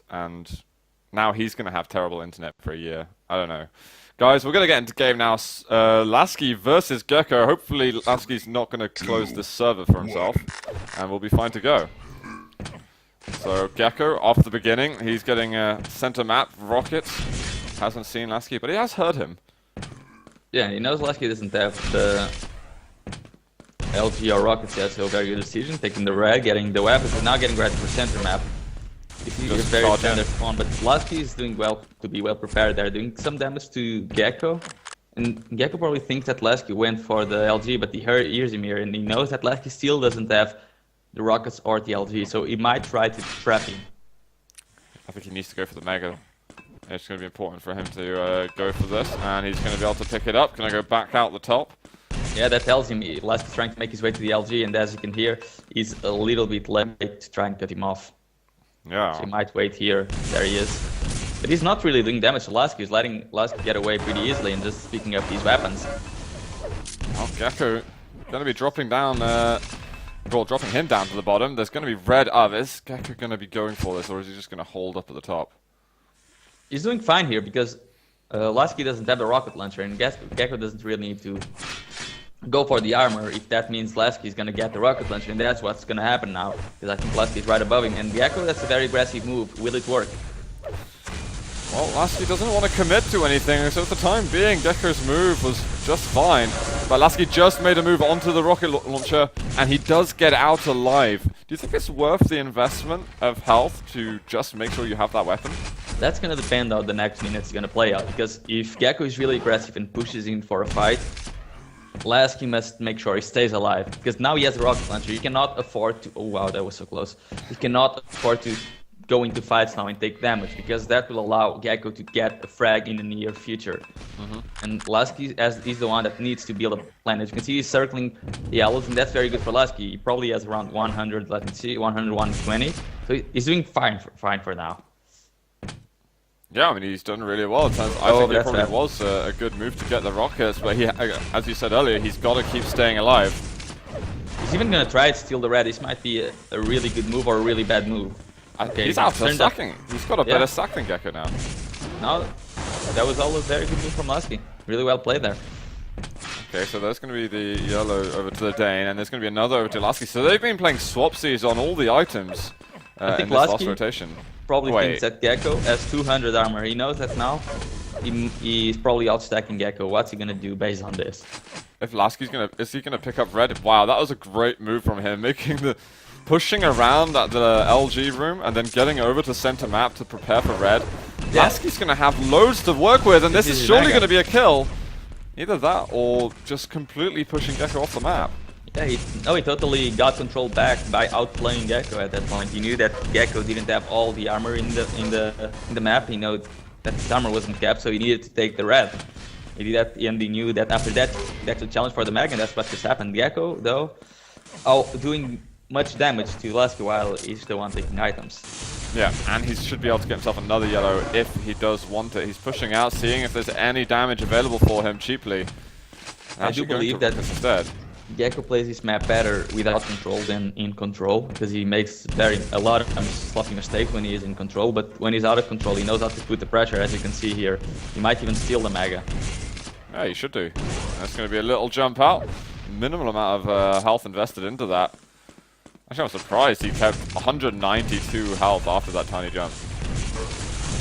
and now he's going to have terrible internet for a year. I don't know. Guys, we're going to get into game now. Laskij versus Gekko. Hopefully Laskij's not going to close this server for himself, and we'll be fine to go. So Gekko, off the beginning, he's getting a center map rocket. Hasn't seen Laskij, but he has heard him. Yeah, he knows Laskij doesn't have the LG or rockets yet, so very good decision. Taking the red, getting the weapons, and now getting ready for center map. It's very standard spawn, but Laskij is doing well to be well prepared there, doing some damage to Gekko. And Gekko probably thinks that Laskij went for the LG, but he hears him here, and he knows that Laskij still doesn't have the rockets or the LG, so he might try to trap him. I think he needs to go for the Mega. It's going to be important for him to go for this, and he's going to be able to pick it up. Can I go back out the top? Yeah, that tells him Laskij's trying to make his way to the LG, and as you can hear, he's a little bit late to try and cut him off. Yeah. So he might wait here. There he is. But he's not really doing damage to Laskij. He's letting Laskij get away pretty easily and just picking up these weapons. Oh, Gekko going to be dropping down, dropping him down to the bottom. There's going to be red. Is Gekko going to be going for this, or is he just going to hold up at the top? He's doing fine here because Laskij doesn't have the rocket launcher, and Gekko doesn't really need to go for the armor if that means Laskij is going to get the rocket launcher, and that's what's going to happen now, because I think Laskij is right above him, and Gekko, that's a very aggressive move. Will it work? Well, Laskij doesn't want to commit to anything, so for the time being, Gekko's move was just fine. But Laskij just made a move onto the rocket launcher, and he does get out alive. Do you think it's worth the investment of health to just make sure you have that weapon? That's going to depend on the next minutes going to play out, because if Gekko is really aggressive and pushes in for a fight, Laskij must make sure he stays alive, because now he has a rocket launcher. He cannot afford to... Oh wow, that was so close. He cannot afford to go into fights now and take damage, because that will allow Gekko to get a frag in the near future. And Laskij is the one that needs to build a plan. As you can see, he's circling the yellows, and that's very good for Laskij. He probably has around 100, let me see, 100, 120. So he's doing fine for now. Yeah, I mean, he's done really well. I think it probably was a good move to get the rockets, but he, as you said earlier, he's got to keep staying alive. He's even going to try to steal the red. This might be a really good move or a really bad move. Okay, he's out for sacking. He's got a better sack than Gekko now. No, that was all a very good move from Laskij. Really well played there. Okay, so there's going to be the yellow over to the Dane, and there's going to be another over to Laskij. So they've been playing swapsies on all the items in this last rotation. Probably thinks that Gekko has 200 armor. He knows that now. He's probably outstacking Gekko. What's he gonna do based on this? If Laskij's is he gonna pick up red? Wow, that was a great move from him, pushing around at the LG room and then getting over to center map to prepare for red. Yeah. Laskij's gonna have loads to work with, and this is surely gonna be a kill. Either that or just completely pushing Gekko off the map. Yeah, he totally got control back by outplaying Gekko at that point. He knew that Gekko didn't have all the armor in the map. He knew that his armor wasn't capped, so he needed to take the red. He did that, and he knew that after that, he actually challenged for the Mag, and that's what just happened. Gekko, though, doing much damage to Laskij while he's the one taking items. Yeah, and he should be able to get himself another yellow if he does want it. He's pushing out, seeing if there's any damage available for him cheaply. I do believe that instead Gekko plays this map better without control than in control, because he makes a lot of sloppy mistakes when he is in control, but when he's out of control he knows how to put the pressure, as you can see here. He might even steal the Mega. Yeah, he should do. That's going to be a little jump out. Minimal amount of health invested into that. Actually, I'm surprised he kept 192 health after that tiny jump.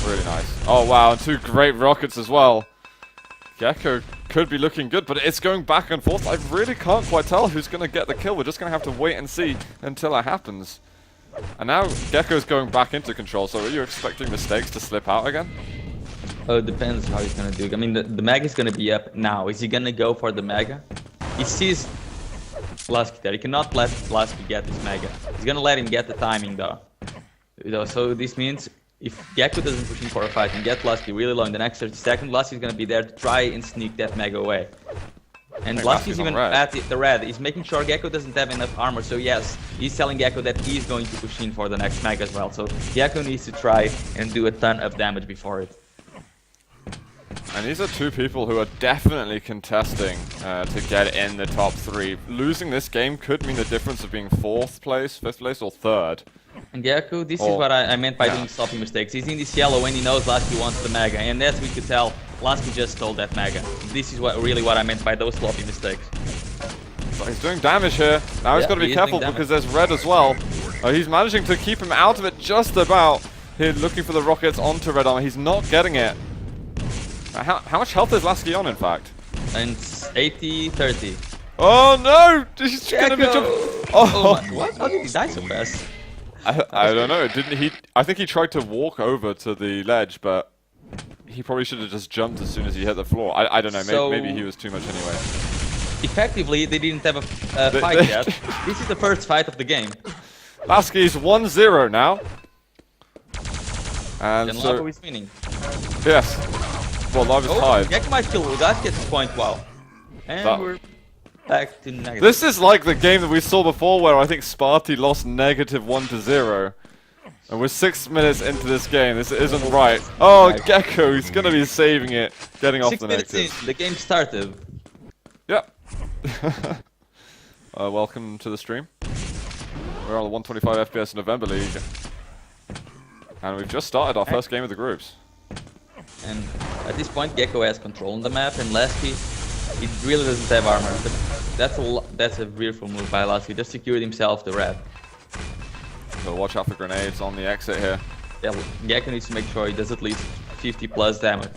Really nice. Oh wow, and two great rockets as well. Gekko could be looking good, but it's going back and forth. I really can't quite tell who's going to get the kill. We're just going to have to wait and see until it happens. And now Gekko's going back into control, so are you expecting mistakes to slip out again? Oh, it depends how he's going to do it. I mean, the Mega is going to be up now. Is he going to go for the Mega? He sees Laskij there. He cannot let Laskij get this Mega. He's going to let him get the timing, though. So this means if Gekko doesn't push in for a fight and get Laskij really low in the next 30 seconds, Laskij is going to be there to try and sneak that Mega away. And Laskij is even at the red. He's making sure Gekko doesn't have enough armor, so yes, he's telling Gekko that he's going to push in for the next Mega as well. So Gekko needs to try and do a ton of damage before it. And these are two people who are definitely contesting to get in the top 3. Losing this game could mean the difference of being 4th place, 5th place, or 3rd. And Gekko, this is what I meant by doing sloppy mistakes. He's in this yellow when he knows Laskij wants the Mega, and as we could tell, Laskij just stole that Mega. This is really what I meant by those sloppy mistakes. But he's doing damage here. Now he's got to be careful because there's red as well. He's managing to keep him out of it just about. Here looking for the rockets onto red armor. He's not getting it. How much health is Laskij on, in fact? And 80-30. Oh no! He's gonna be Oh my, what? How did he die so fast? I don't know. Didn't he? I think he tried to walk over to the ledge, but he probably should have just jumped as soon as he hit the floor. I don't know. So, maybe he was too much anyway. Effectively, they didn't have a fight yet. This is the first fight of the game. Laskij's 1-0 now. And then so, Lavo is winning. yes. Well, Love is tied. Gekko might kill Laskij at this point. Wow. And we're back to negative. This is like the game that we saw before where I think Sparty lost -1-0. And we're 6 minutes into this game. This isn't right. Oh, Gekko, he's going to be saving it. Getting off the negatives. 6 minutes in, the game started. Yep. Welcome to the stream. We're on the 125 FPS November League. And we've just started our first game of the groups. And at this point, Gekko has control on the map, and Laskij, he really doesn't have armor. But that's a beautiful move by Laskij. Just secured himself the red. So watch out for grenades on the exit here. Yeah, Gekko needs to make sure he does at least 50+ damage.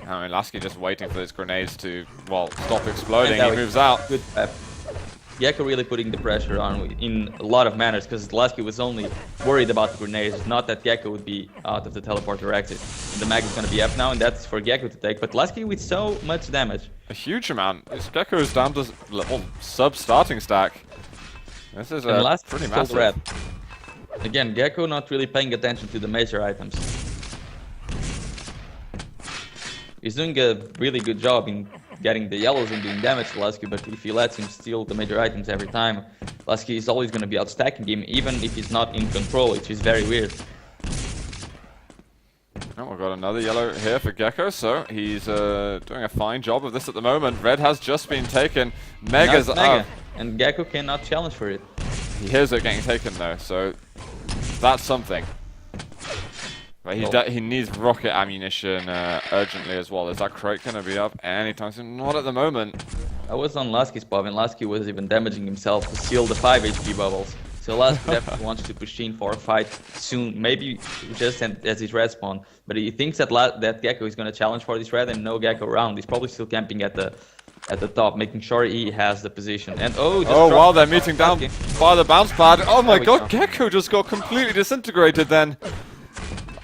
I mean, Laskij just waiting for his grenades to, well, stop exploding. He moves out. Good pep. Gekko really putting the pressure on in a lot of manners, because Laskij was only worried about the grenades, not that Gekko would be out of the teleporter exit. And the mag is going to be up now, and that's for Gekko to take. But Laskij with so much damage. A huge amount. Gekko is down to sub-starting stack. This is pretty massive. Red. Again, Gekko not really paying attention to the major items. He's doing a really good job in getting the yellows and doing damage to Laskij, but if he lets him steal the major items every time, Laskij is always going to be outstacking him, even if he's not in control, which is very weird. Oh, we've got another yellow here for Gekko, so he's doing a fine job of this at the moment. Red has just been taken. Mega's up. And Gekko cannot challenge for it. He hears it getting taken though, so that's something. But he needs rocket ammunition urgently as well. Is that crate going to be up anytime soon? Not at the moment. I was on Laskij's pub, and Laskij was even damaging himself to seal the 5 HP bubbles. So Laskij definitely wants to push in for a fight soon, maybe just as his red spawn. But he thinks that Gekko is going to challenge for this red, and no Gekko around. He's probably still camping at the top, making sure he has the position. And wow, they're meeting down by the bounce pad. Oh my god, Gekko just got completely disintegrated then.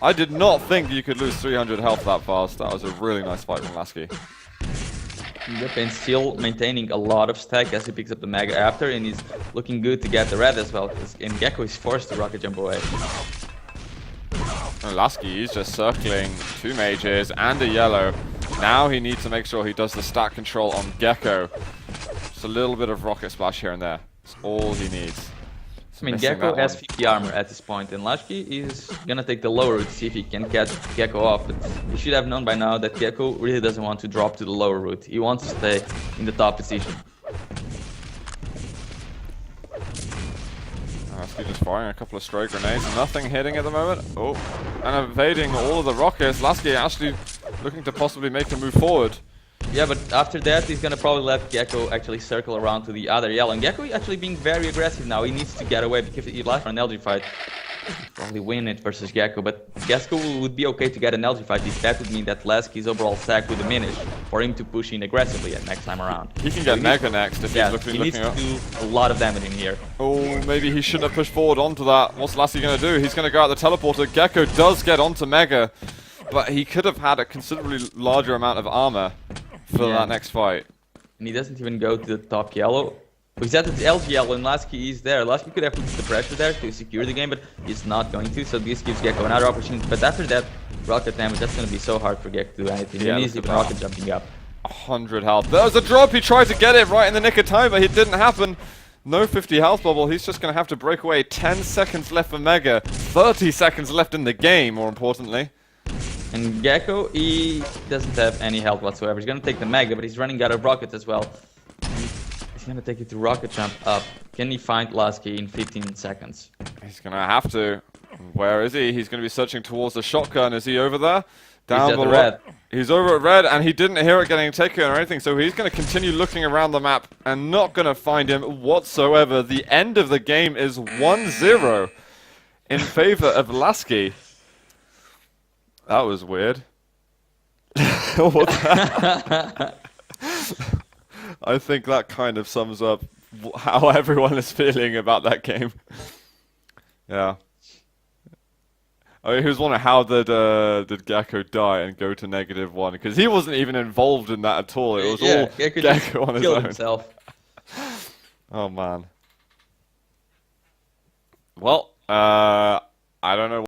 I did not think you could lose 300 health that fast. That was a really nice fight from Laskij. Yep, and still maintaining a lot of stack as he picks up the Mega after, and he's looking good to get the red as well, and Gekko is forced to rocket jump away. And Laskij is just circling 2 mages and a yellow. Now he needs to make sure he does the stack control on Gekko. Just a little bit of rocket splash here and there. That's all he needs. I mean, Gekko has 50 armor at this point, and Laskij is gonna take the lower route to see if he can catch Gekko off. But you should have known by now that Gekko really doesn't want to drop to the lower route. He wants to stay in the top position. Laskij just firing a couple of stray grenades. Nothing hitting at the moment. Oh, and evading all of the rockets. Laskij actually looking to possibly make a move forward. Yeah, but after that, he's gonna probably let Gekko actually circle around to the other yellow. And Gekko is actually being very aggressive now. He needs to get away because if he lasts for an LG fight, he'll probably win it versus Gekko. But Gekko would be okay to get an LG fight if that would mean that Laskij's overall stack would diminish for him to push in aggressively next time around. He can get Mega next if he's looking up. He needs to do a lot of damage in here. Oh, maybe he shouldn't have pushed forward onto that. What's Laskij going to do? He's going to go out the teleporter. Gekko does get onto Mega, but he could have had a considerably larger amount of armor for that next fight. And he doesn't even go to the top yellow. He's at the LG yellow and Laskij is there. Laskij could have put the pressure there to secure the game, but he's not going to, so this gives Gekko another opportunity. But after that, rocket damage, that's going to be so hard for Gekko to do anything. Yeah, he needs even rocket jumping up. 100 health. There was a drop, he tried to get it right in the nick of time, but it didn't happen. No 50 health bubble, he's just going to have to break away. 10 seconds left for Mega, 30 seconds left in the game, more importantly. And Gekko, he doesn't have any health whatsoever. He's gonna take the Mega, but he's running out of rockets as well. He's gonna take it to rocket jump up. Can he find Laskij in 15 seconds? He's gonna have to. Where is he? He's gonna be searching towards the shotgun. Is he over there? Down He's at the below. red. He's over at red, and he didn't hear it getting taken or anything, so he's gonna continue looking around the map and not gonna find him whatsoever. The end of the game is 1-0 in favor of Laskij. That was weird. What the I think that kind of sums up how everyone is feeling about that game. Yeah. I mean, who's wondering how did Gekko die and go to -1? Because he wasn't even involved in that at all. It was all Gekko on his own. Himself. Oh man. Well, I don't know.